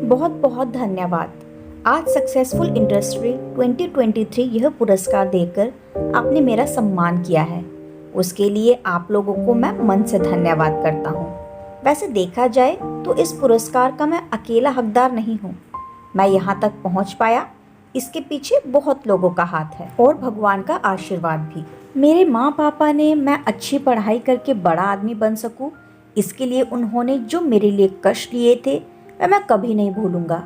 बहुत बहुत धन्यवाद। आज सक्सेसफुल इंडस्ट्री 2023 यह पुरस्कार देकर आपने मेरा सम्मान किया है। उसके लिए आप लोगों को मैं मन से धन्यवाद करता हूँ। वैसे देखा जाए तो इस पुरस्कार का मैं अकेला हकदार नहीं हूँ। मैं यहाँ तक पहुँच पाया, इसके पीछे बहुत लोगों का हाथ है और भगवान का आशीर्वाद भी। मेरे माँ पापा ने मैं अच्छी पढ़ाई करके बड़ा आदमी बन सकूँ, इसके लिए उन्होंने जो मेरे लिए कष्ट लिए थे वह मैं कभी नहीं भूलूंगा।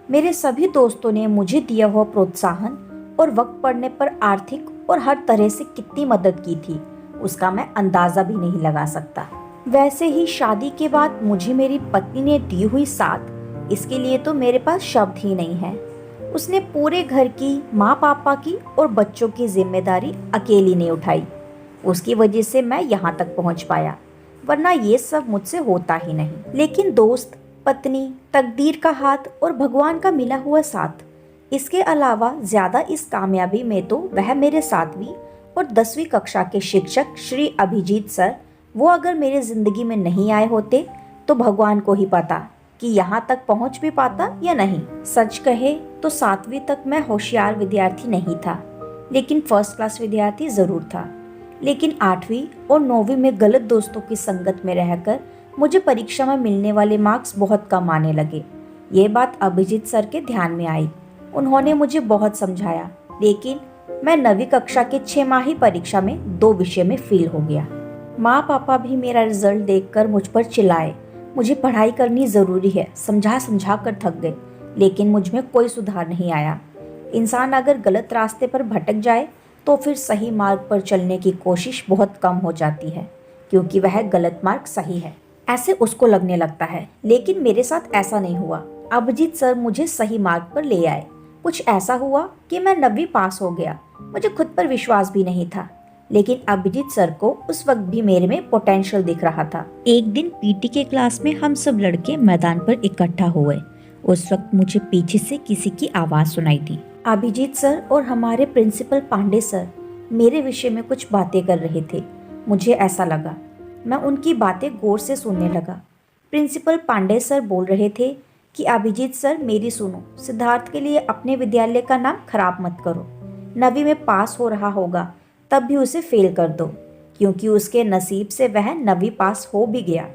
मेरे सभी दोस्तों ने मुझे दिया हुआ प्रोत्साहन और वक्त पड़ने पर आर्थिक और हर तरह से कितनी मदद की थी, उसका मैं अंदाज़ा भी नहीं लगा सकता। वैसे ही शादी के बाद मुझे मेरी पत्नी ने दी हुई साथ, इसके लिए तो मेरे पास शब्द ही नहीं है। उसने पूरे घर की, माँ पापा की और बच्चों की जिम्मेदारी अकेली नहीं उठाई। उसकी वजह से मैं यहाँ तक पहुँच पाया, वरना ये सब मुझसे होता ही नहीं। लेकिन दोस्त, पत्नी, तकदीर का हाथ और भगवान का मिला हुआ साथ, इसके अलावा ज़्यादा इस कामयाबी में तो वह मेरे 7वीं और 10वीं कक्षा के शिक्षक श्री अभिजीत सर, वो अगर मेरे ज़िंदगी में नहीं आए होते तो भगवान को ही पता कि यहाँ तक पहुँच भी पाता या नहीं। सच कहे तो 7वीं तक मैं होशियार विद्यार्थी नहीं था, लेकिन फर्स्ट क्लास विद्यार्थी ज़रूर था। लेकिन 8वीं और 9वीं में गलत दोस्तों की संगत में रहकर मुझे परीक्षा में मिलने वाले मार्क्स बहुत कम आने लगे। ये बात अभिजीत सर के ध्यान में आई। उन्होंने मुझे बहुत समझाया, लेकिन मैं 9वीं कक्षा के 6 माही परीक्षा में 2 विषय में फेल हो गया। माँ पापा भी मेरा रिजल्ट देखकर मुझ पर चिल्लाए। मुझे पढ़ाई करनी ज़रूरी है, समझा समझा कर थक गए, लेकिन मुझ में कोई सुधार नहीं आया। इंसान अगर गलत रास्ते पर भटक जाए तो फिर सही मार्ग पर चलने की कोशिश बहुत कम हो जाती है, क्योंकि वह गलत मार्ग सही है, ऐसे उसको लगने लगता है। लेकिन मेरे साथ ऐसा नहीं हुआ। अभिजीत सर मुझे सही मार्ग पर ले आए। कुछ ऐसा हुआ कि मैं 9वीं पास हो गया। मुझे खुद पर विश्वास भी नहीं था, लेकिन अभिजीत सर को उस वक्त भी मेरे में पोटेंशियल दिख रहा था। एक दिन पीटी के क्लास में हम सब लड़के मैदान पर इकट्ठा हुए। उस वक्त मुझे पीछे से किसी की आवाज़ सुनाई दी। अभिजीत सर और हमारे प्रिंसिपल पांडे सर मेरे विषय में कुछ बातें कर रहे थे। मुझे ऐसा लगा, मैं उनकी बातें गौर से सुनने लगा। प्रिंसिपल पांडे सर बोल रहे थे कि अभिजीत सर मेरी सुनो, सिद्धार्थ के लिए अपने विद्यालय का नाम खराब मत करो। 9वीं में पास हो रहा होगा तब भी उसे फेल कर दो, क्योंकि उसके नसीब से वह 9वीं पास हो भी गया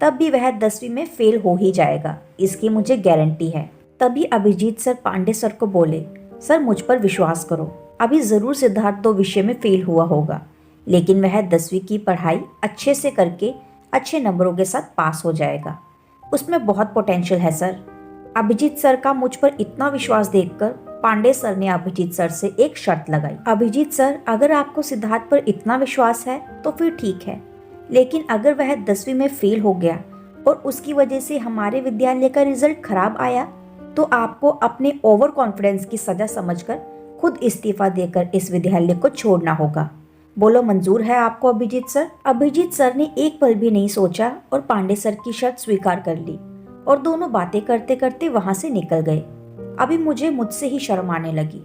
तब भी वह 10वीं में फेल हो ही जाएगा, इसकी मुझे गारंटी है। तभी अभिजीत सर पांडे सर को बोले, सर मुझ पर विश्वास करो, अभी ज़रूर सिद्धार्थ 2 विषय में फेल हुआ होगा, लेकिन वह 10वीं की पढ़ाई अच्छे से करके अच्छे नंबरों के साथ पास हो जाएगा। उसमें बहुत पोटेंशियल है सर। अभिजीत सर का मुझ पर इतना विश्वास देखकर पांडे सर ने अभिजीत सर से एक शर्त लगाई। अभिजीत सर, अगर आपको सिद्धार्थ पर इतना विश्वास है तो फिर ठीक है, लेकिन अगर वह 10वीं में फेल हो गया और उसकी वजह से हमारे विद्यालय का रिजल्ट खराब आया तो आपको अपने ओवर कॉन्फिडेंस की सजा समझकर खुद इस्तीफा देकर इस विद्यालय को छोड़ना होगा। बोलो, मंजूर है आपको अभिजीत सर? अभिजीत सर ने एक पल भी नहीं सोचा और पांडे सर की शर्त स्वीकार कर ली और दोनों बातें करते करते वहां से निकल गए। अभी मुझसे ही शर्म आने लगी।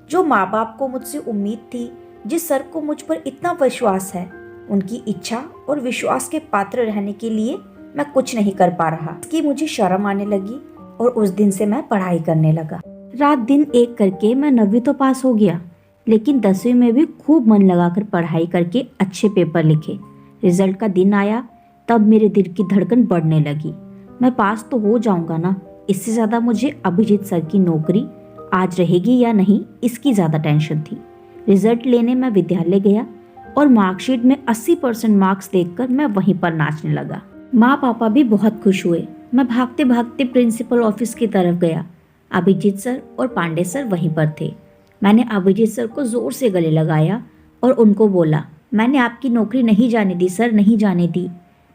जो माँ बाप को मुझसे उम्मीद थी, जिस सर को मुझ पर इतना विश्वास है, उनकी इच्छा और विश्वास के पात्र रहने के लिए मैं कुछ नहीं कर पा रहा, इसकी मुझे शर्म आने लगी और उस दिन से मैं पढ़ाई करने लगा। रात दिन एक करके मैं 9वीं तो पास हो गया, लेकिन 10वीं में भी खूब मन लगाकर पढ़ाई करके अच्छे पेपर लिखे। रिजल्ट का दिन आया तब मेरे दिल की धड़कन बढ़ने लगी। मैं पास तो हो जाऊंगा ना, इससे ज़्यादा मुझे अभिजीत सर की नौकरी आज रहेगी या नहीं, इसकी ज़्यादा टेंशन थी। रिजल्ट लेने मैं विद्यालय गया और मार्कशीट में 80% मार्क्स देखकर मैं वहीं पर नाचने लगा। माँ पापा भी बहुत खुश हुए। मैं भागते भागते प्रिंसिपल ऑफिस की तरफ गया। अभिजीत सर और पांडे सर वहीं पर थे। मैंने अभिजीत सर को ज़ोर से गले लगाया और उनको बोला, मैंने आपकी नौकरी नहीं जाने दी सर, नहीं जाने दी।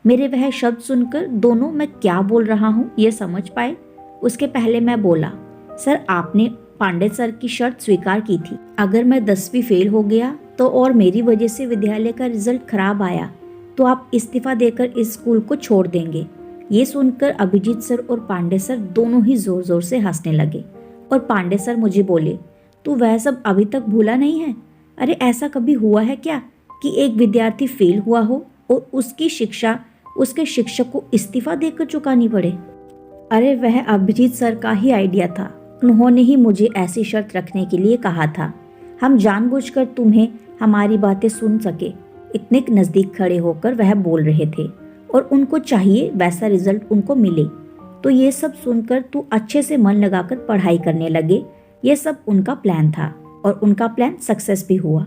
मेरे वह शब्द सुनकर दोनों मैं क्या बोल रहा हूँ ये समझ पाए। उसके पहले मैं बोला, सर आपने पांडे सर की शर्त स्वीकार की थी, अगर मैं 10वीं फेल हो गया तो और मेरी वजह से विद्यालय का रिजल्ट खराब आया तो आप इस्तीफा देकर इस स्कूल को छोड़ देंगे। ये सुनकर अभिजीत सर और पांडे सर दोनों ही जोर जोर से हंसने लगे और पांडे सर मुझे बोले, तू वह सब अभी तक भूला नहीं है? अरे ऐसा कभी हुआ है क्या कि एक विद्यार्थी फेल हुआ हो और उसकी शिक्षा उसके शिक्षक को इस्तीफा देकर चुकानी पड़े? अरे वह अभिजीत सर का ही आइडिया था। उन्होंने ही मुझे ऐसी शर्त रखने के लिए कहा था। हम जानबूझकर तुम्हें हमारी बातें सुन सके, इतने नज़दीक खड़े होकर वह बोल रहे थे और उनको चाहिए वैसा रिजल्ट उनको मिले। तो ये सब सुनकर तू अच्छे से मन लगाकर पढ़ाई करने लगे। ये सब उनका प्लान था और उनका प्लान सक्सेस भी हुआ।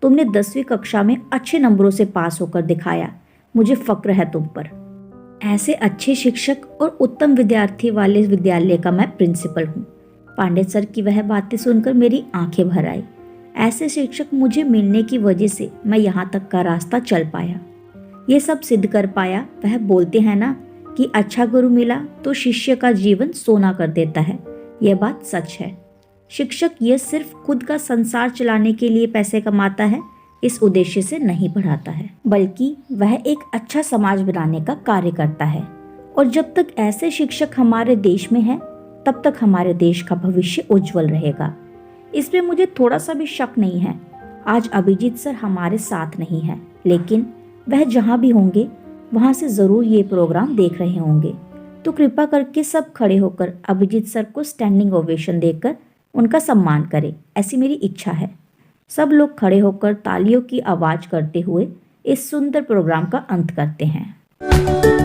तुमने 10वीं कक्षा में अच्छे नंबरों से पास होकर दिखाया। मुझे फक्र है तुम पर। ऐसे अच्छे शिक्षक और उत्तम विद्यार्थी वाले विद्यालय का मैं प्रिंसिपल हूँ। पांडे सर की वह बातें सुनकर मेरी आंखें भर आई। ऐसे शिक्षक मुझे मिलने की वजह से मैं यहाँ तक का रास्ता चल पाया, ये सब सिद्ध कर पाया। वह बोलते हैं ना कि अच्छा गुरु मिला तो शिष्य का जीवन सोना कर देता है। यह बात सच है। शिक्षक यह सिर्फ खुद का संसार चलाने के लिए पैसे कमाता है, इस उद्देश्य से नहीं पढ़ाता है, बल्कि वह एक अच्छा समाज बनाने का कार्य करता है। और जब तक ऐसे शिक्षक हमारे देश में हैं, तब तक हमारे देश का भविष्य उज्जवल रहेगा। इसमें मुझे थोड़ा सा भी शक नहीं है। आज अभिजीत सर हमारे साथ नहीं है, लेकिन वह जहाँ भी होंगे वहाँ से ज़रूर ये प्रोग्राम देख रहे होंगे। तो कृपा करके सब खड़े होकर अभिजीत सर को स्टैंडिंग ओवेशन देकर उनका सम्मान करें, ऐसी मेरी इच्छा है। सब लोग खड़े होकर तालियों की आवाज़ करते हुए इस सुंदर प्रोग्राम का अंत करते हैं।